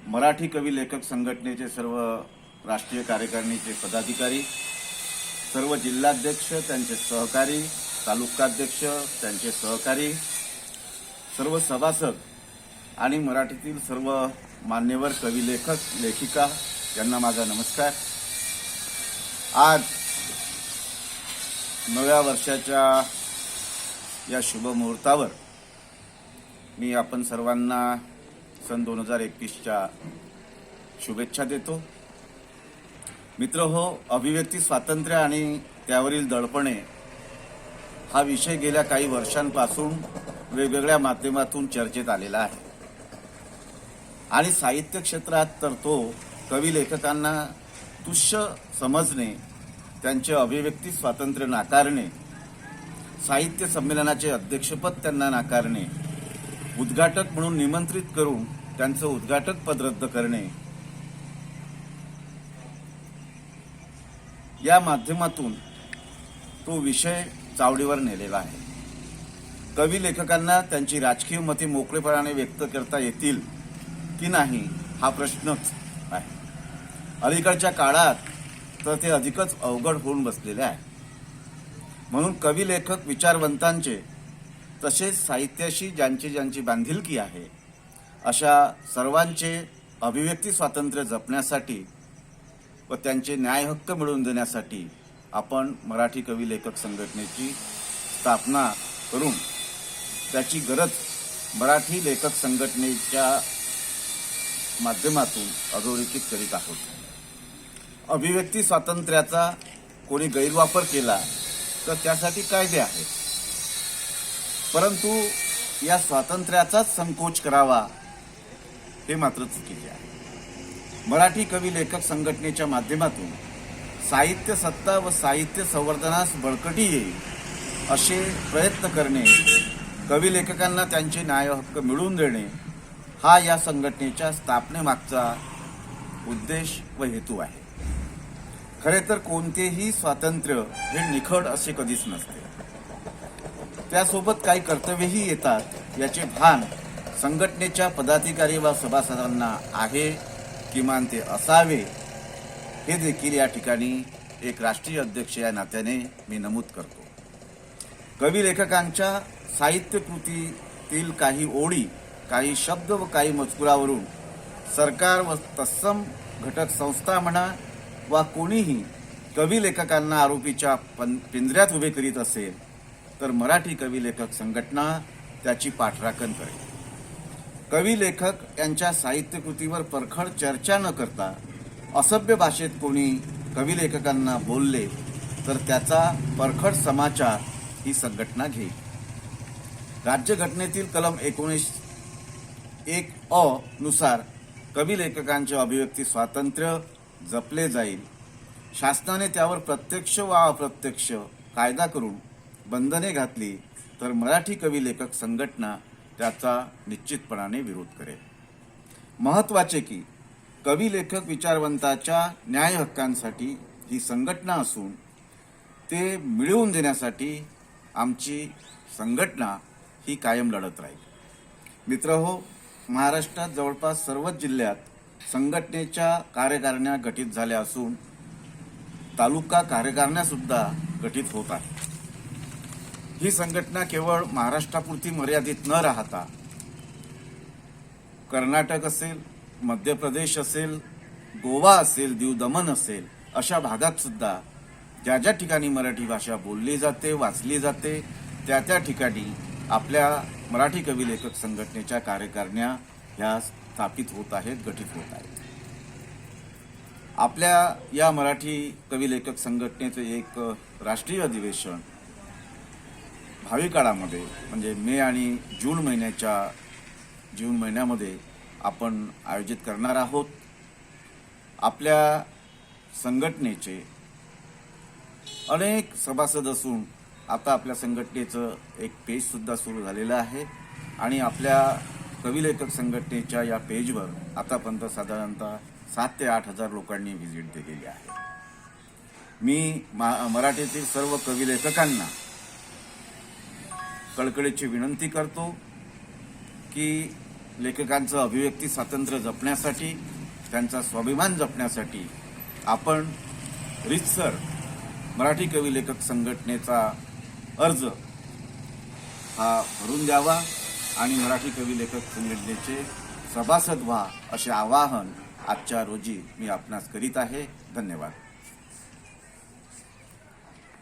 मराठी कवी लेखक संघटनेचे सर्व राष्ट्रीय कार्यकारिणीचे पदाधिकारी, सर्व जिल्हाध्यक्ष, त्यांचे सहकारी, तालुकाध्यक्ष, त्यांचे सहकारी, सर्व सभासद आणि मराठीतील सर्व मान्यवर कवी लेखक लेखिका यांना माझा नमस्कार। आज नव्या वर्षाच्या या शुभ मुहूर्तावर मी आपण सर्वांना सन 2021च्या शुभेच्छा देतो। मित्रहो, अभिव्यक्ती स्वातंत्र्य आणि त्यावरील दडपणे हा विषय गेल्या काही वर्षांपासून वेगवेगळ्या माध्यमातून चर्चेत आलेला आहे आणि साहित्य क्षेत्रात तर तो कवी लेखकांना तुच्छ समजणे, त्यांचे अभिव्यक्ती स्वातंत्र्य नाकारणे, साहित्य संमेलनाचे अध्यक्षपद त्यांना नाकारणे, उद्घाटक म्हणून निमंत्रित करून त्यांचं उद्घाटक पद रद्द करणे, या माध्यमातून तो विषय चावडीवर नेलेला आहे। कवी लेखकांना त्यांची राजकीय मते मोकळेपणाने व्यक्त करता येतील की नाही हा प्रश्नच आहे। अलीकडच्या काळात तर ते अधिकच अवघड होऊन बसलेले आहे। म्हणून कवी लेखक विचारवंतांचे तसेच साहित्याशी ज्यांची बांधिलकी आहे अशा सर्वांचे अभिव्यक्ती स्वातंत्र्य जपण्यासाठी व त्यांचे न्याय हक्क मिळवून देण्यासाठी आपण मराठी कवी लेखक संघटनेची स्थापना करून त्याची गरज मराठी लेखक संघटनेच्या माध्यमातून अधोरेखित करीत आहोत। अभिव्यक्ती स्वातंत्र्याचा कोणी गैरवापर केला तर त्यासाठी कायदे आहेत, परंतु या स्वातंत्र्याचाच संकोच करावा हे मात्र चुकीचे आहे। मराठी कवी लेखक संघटनेच्या माध्यमातून साहित्य सत्ता व साहित्य संवर्धनास बळकटी येईल असे प्रयत्न करणे, कवी लेखकांना त्यांचे न्याय हक्क मिळवून देणे हा या संघटनेच्या स्थापनेमागचा उद्देश व हेतू आहे। खरे तर कोणतेही स्वातंत्र्य हे निखळ असे कधीच नसते, त्यासोबत काही कर्तव्यही येतात याचे भान संघटनेच्या पदाधिकारी व सभासदांना आहे, किमान ते असावे हे देखील या ठिकाणी एक राष्ट्रीय अध्यक्ष या नात्याने मी नमूद करतो। कवी लेखकांच्या साहित्य कृतीतील काही ओळी, काही शब्द व काही मजकुरावरून सरकार व तत्सम घटक संस्था म्हणा वा कोणीही कवी लेखकांना आरोपीच्या पिंजऱ्यात उभे करीत असेल तर मराठी कवी लेखक संघटना त्याची पाठराखण करेल। कवी लेखक यांच्या साहित्य कृतीवर परखड चर्चा न करता असभ्य भाषेत कोणी कवी लेखकांना बोलले तर त्याचा परखड समाचार ही संघटना घेईल। राज्यघटनेतील कलम 19(1)(अ) नुसार कवी लेखकांचे अभिव्यक्ती स्वातंत्र्य जपले जाईल। शासनाने त्यावर प्रत्यक्ष वा अप्रत्यक्ष कायदा करून बंधने घातली तर मराठी कवी लेखक संघटना त्याचा निश्चितपणाने विरोध करेल। महत्त्वाचे की कवी लेखक विचारवंताच्या न्याय हक्कांसाठी ही संघटना असून ते मिळवून देण्यासाठी आमची संघटना ही कायम लढत राहील। मित्रहो, महाराष्ट्रात जवळपास सर्वच जिल्ह्यात संघटनेच्या कार्यकारिण्या गठीत झाल्या असून तालुका कार्यकारिण्या सुद्धा गठीत होत आहेत। ही संघटना केवळ महाराष्ट्रापुरती मर्यादित न राहता कर्नाटक असेल, मध्य प्रदेश असेल, गोवा असेल, दीव दमण असेल अशा भागात सुद्धा ज्या ठिकाणी मराठी भाषा बोलली जाते, वाचली जाते त्या ठिकाणी आपल्या मराठी कवी लेखक संघटनेच्या कार्यकारिण्या ह्या स्थापित होत आहेत, गठीत होत आहेत। आपल्या या मराठी कवी लेखक संघटनेचे एक राष्ट्रीय अधिवेशन भावी काळामध्ये म्हणजे मे आणि जून महिन्यामध्ये आपण आयोजित करणार आहोत। आपल्या संघटनेचे अनेक सभासद असून आता आपल्या संघटनेचं एक पेज सुद्धा सुरू झालेलं आहे आणि आपल्या कवी लेखक संघटनेच्या या पेजवर आतापर्यंत साधारणतः 7 ते 8 हजार लोकांनी व्हिजिट दिलेली आहे। मी मराठीतील सर्व कवी लेखकांना कळकळीची विनंती करतो की लेखकांचं अभिव्यक्ती स्वातंत्र्य जपण्यासाठी, त्यांचा स्वाभिमान जपण्यासाठी आपण रीतसर मराठी कवी लेखक संघटनेचा अर्ज हा भरून द्यावा आणि मराठी कवी लेखक संघटनेचे सभासद व्हा असे आवाहन आजच्या रोजी मी आपणास करीत आहे. धन्यवाद.